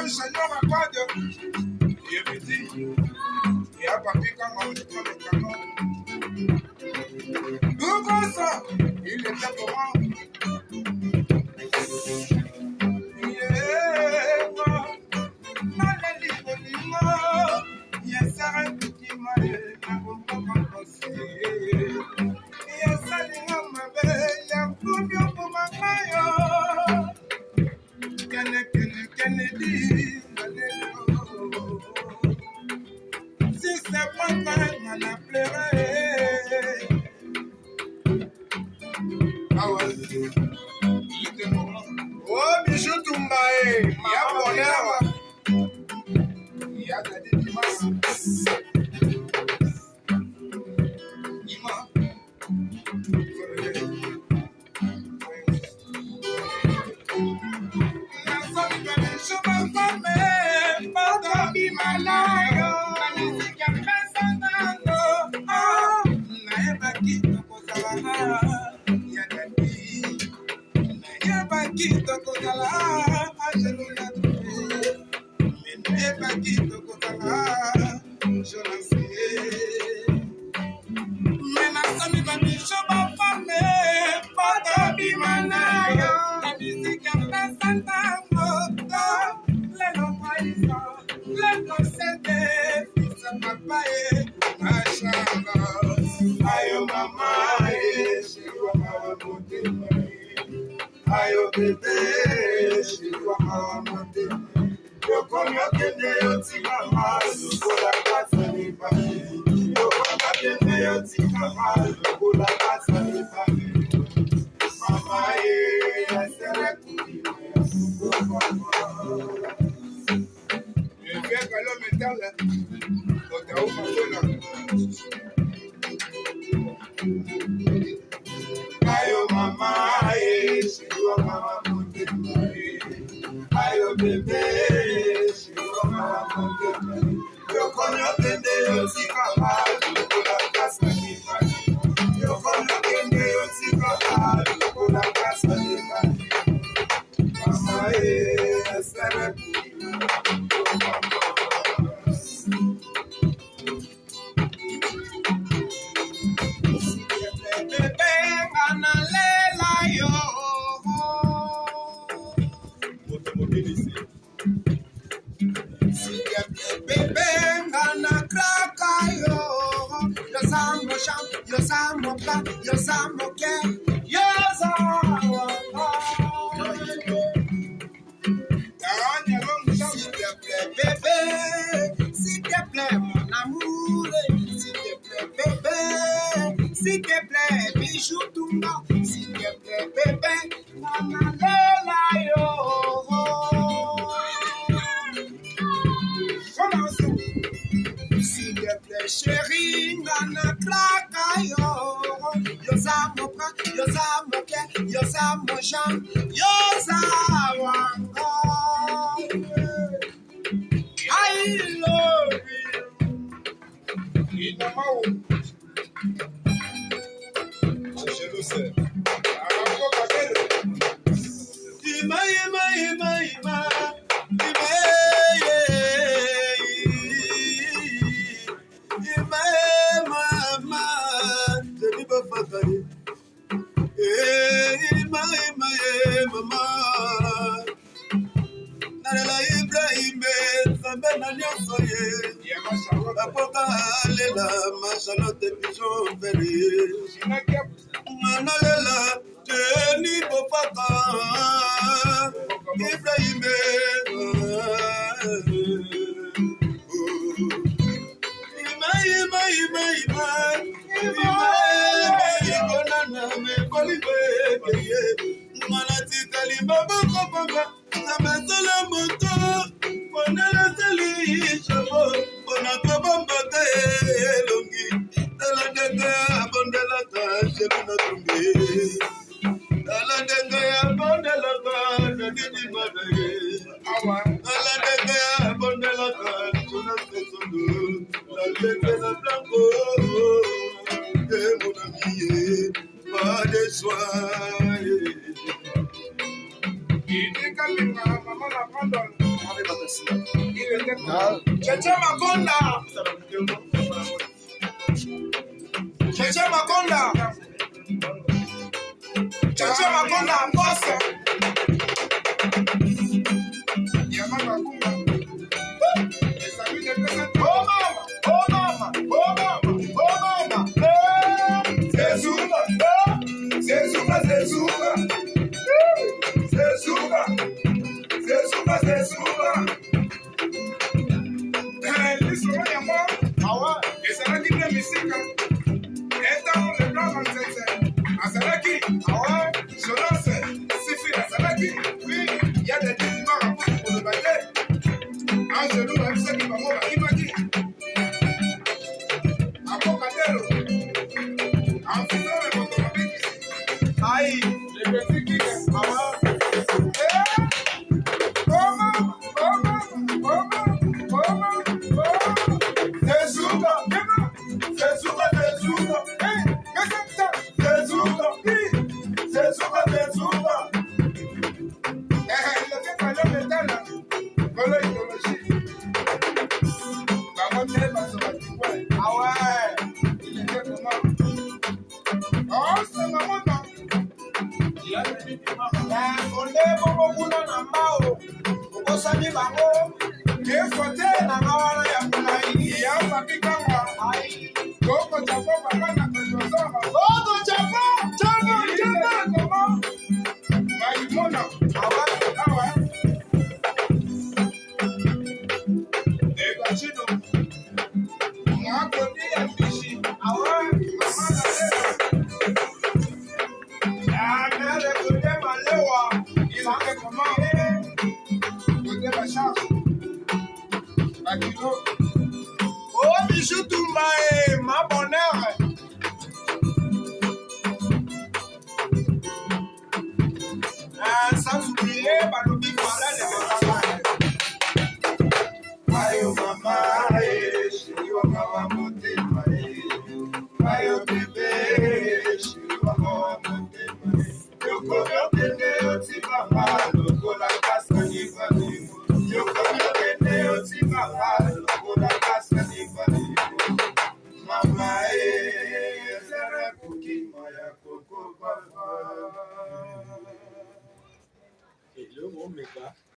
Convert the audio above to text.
Seigneur accorde. Il me dit, il y a papier quand on est dans le canon. Nous comme ça, il était comment? Si c'est pas quand on a pleuré. Ah ouais. Oh, Bijou Toumbaé. Il y a bonheur. Il y a des dimanches. Ayo bébé, je dois m'amonter. Yo kono kende yo tikama, lokola kasani pami. Yo kono kende yo tikama, lokola kasani pami. Mama ye, asere kuni me asuko mama. Je fais que l'homme est là, quand t'as ouvert Ayo mama, she wa mama monte mari. Ayo bebe, she wa mama monte mari. Yo kono kende yo tikama, lokola kasani mari. Yo kono kende yo tikama, lokola kasani mari. Mama asere s'il te plaît, Bijou Toumba, s'il te plaît, bébé, Nana Lela yo. S'il te plaît, chérie, Nana Kraka yo. Yosa mo pra, yosa mo ke, yosa mo jam, yosa wango. I love you. Je le sais. Cheche Makonda. Cheche Makonda. Cheche Makonda, boss. Yamama Kumba. Oh mama, oh mama, oh mama, oh mama. Zezuba, Zezuba, Zezuba. Zezuba, Zezuba, Zezuba. Listen, what you want? Awa, Esalaki de Misika. Enta le plan Manzese. Asalaki, Awa, Jonase, Sifi, Asalaki. Oui, il y a des dimanches pour le bâtir. Un genou, même ceux qui vont mourir, il m'a dit. Un bocadero. Un futur de motomatique ici. Aïe, les petits qui viennent. Awa. Oh, Michou Toumba, ma bonheur. Sans oublier, Balobi, voilà les mamans. Ayo mama, shiwa mama motema. Ayo bébé, shiwa mama motema. Yoko yokende oti mama, loko la kasa ni vani. Yoko yokende oti mama, loko la kasa ni vani. Mama, zara kuki maya koko papa. Et le mot me va.